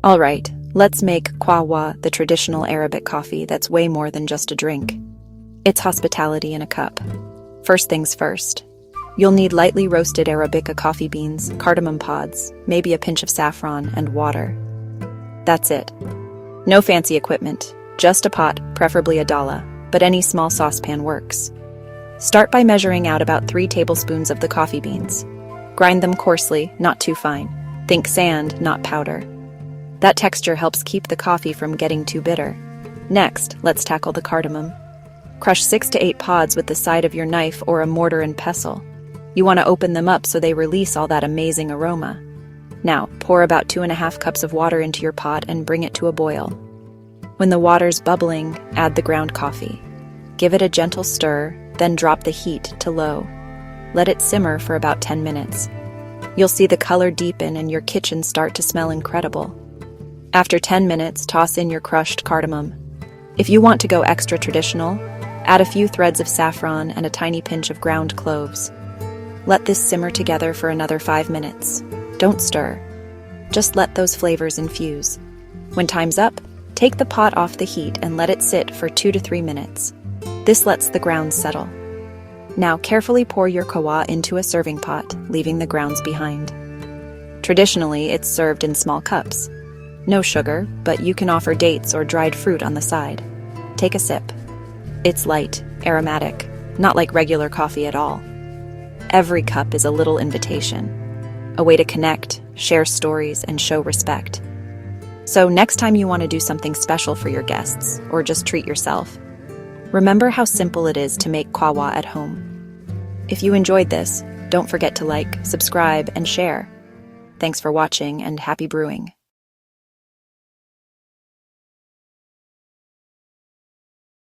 All right, let's make Qahwah, the traditional Arabic coffee that's way more than just a drink. It's hospitality in a cup. First things first. You'll need lightly roasted Arabica coffee beans, cardamom pods, maybe a pinch of saffron, and water. That's it. No fancy equipment, just a pot, preferably a dalla, but any small saucepan works. Start by measuring out about 3 tablespoons of the coffee beans. Grind them coarsely, not too fine. Think sand, not powder. That texture helps keep the coffee from getting too bitter. Next, let's tackle the cardamom. Crush 6 to 8 pods with the side of your knife or a mortar and pestle. You want to open them up so they release all that amazing aroma. Now, pour about 2.5 cups of water into your pot and bring it to a boil. When the water's bubbling, add the ground coffee. Give it a gentle stir, then drop the heat to low. Let it simmer for about 10 minutes. You'll see the color deepen and your kitchen start to smell incredible. After 10 minutes, toss in your crushed cardamom. If you want to go extra traditional, add a few threads of saffron and a tiny pinch of ground cloves. Let this simmer together for another 5 minutes. Don't stir. Just let those flavors infuse. When time's up, take the pot off the heat and let it sit for 2 to 3 minutes. This lets the grounds settle. Now carefully pour your qahwah into a serving pot, leaving the grounds behind. Traditionally, it's served in small cups. No sugar, but you can offer dates or dried fruit on the side. Take a sip. It's light, aromatic, not like regular coffee at all. Every cup is a little invitation, a way to connect, share stories, and show respect. So next time you want to do something special for your guests, or just treat yourself, remember how simple it is to make qahwah at home. If you enjoyed this, don't forget to like, subscribe, and share. Thanks for watching, and happy brewing.